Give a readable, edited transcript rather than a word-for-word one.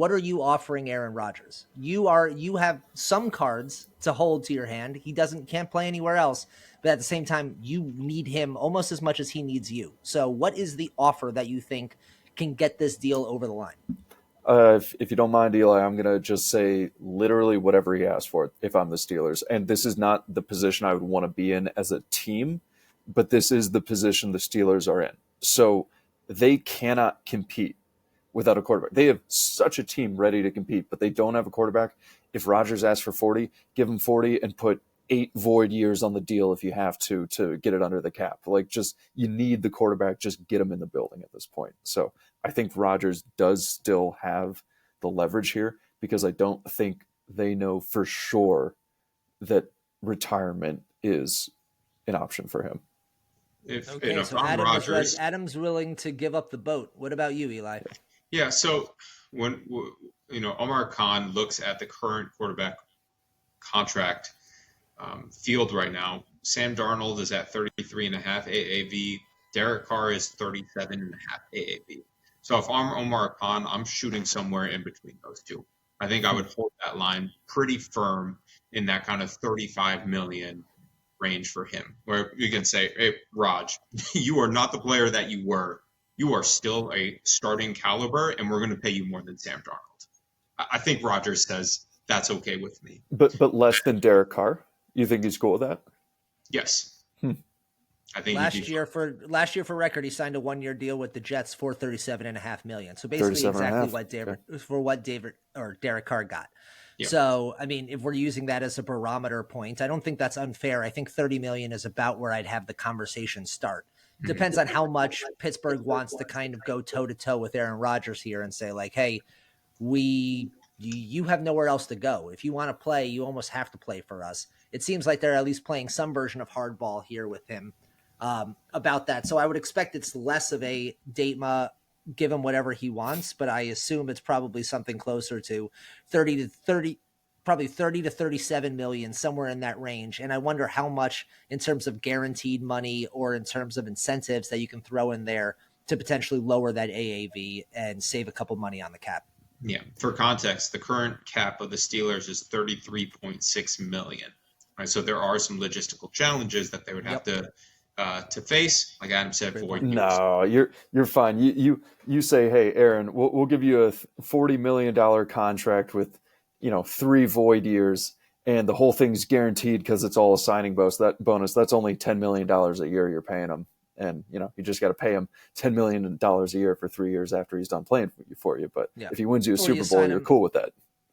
what are you offering Aaron Rodgers? You have some cards to hold to your hand. He can't play anywhere else, but at the same time, you need him almost as much as he needs you. So what is the offer that you think can get this deal over the line? If you don't mind, Eli, I'm going to just say literally whatever he asks for if I'm the Steelers. And this is not the position I would want to be in as a team, but this is the position the Steelers are in. So they cannot compete without a quarterback. They have such a team ready to compete, but they don't have a quarterback. If Rodgers asks for 40, give him 40 and put 8 void years on the deal if you have to get it under the cap. Like, just, you need the quarterback, just get him in the building at this point. So I think Rodgers does still have the leverage here, because I don't think they know for sure that retirement is an option for him. Okay, so Adam's willing to give up the boat. What about you, Eli? Yeah, so when Omar Khan looks at the current quarterback contract field right now, Sam Darnold is at 33.5 AAV. Derek Carr is 37.5 AAV. So if I'm Omar Khan, I'm shooting somewhere in between those two. I think I would hold that line pretty firm in that kind of 35 million range for him, where you can say, hey, Raj, you are not the player that you were. You are still a starting caliber, and we're going to pay you more than Sam Darnold. I think Rodgers says that's okay with me. But less than Derek Carr? You think he's cool with that? Yes. I think last year for record, he signed a 1-year deal with the Jets for $37.5 million. So basically exactly what Derek Carr got. Yep. So, I mean, if we're using that as a barometer point, I don't think that's unfair. I think 30 million is about where I'd have the conversation start. Depends on how much Pittsburgh wants to kind of go toe to toe with Aaron Rodgers here and say, like, hey, you have nowhere else to go. If you want to play, you almost have to play for us. It seems like they're at least playing some version of hardball here with him about that. So I would expect it's less of a Datema, give him whatever he wants, but I assume it's probably something closer to 30 to 37 million, somewhere in that range. And I wonder how much in terms of guaranteed money or in terms of incentives that you can throw in there to potentially lower that AAV and save a couple money on the cap. Yeah. For context, the current cap of the Steelers is 33.6 million. Right. So there are some logistical challenges that they would have to face, like Adam said, for years. No, you're fine. You say, hey, Aaron, we'll give you a $40 million contract with 3 void years, and the whole thing's guaranteed because it's all a signing bonus. That's only $10 million a year you're paying him, and you just got to pay him $10 million a year for 3 years after he's done playing for you. But if he wins you a Super Bowl, you're cool with that.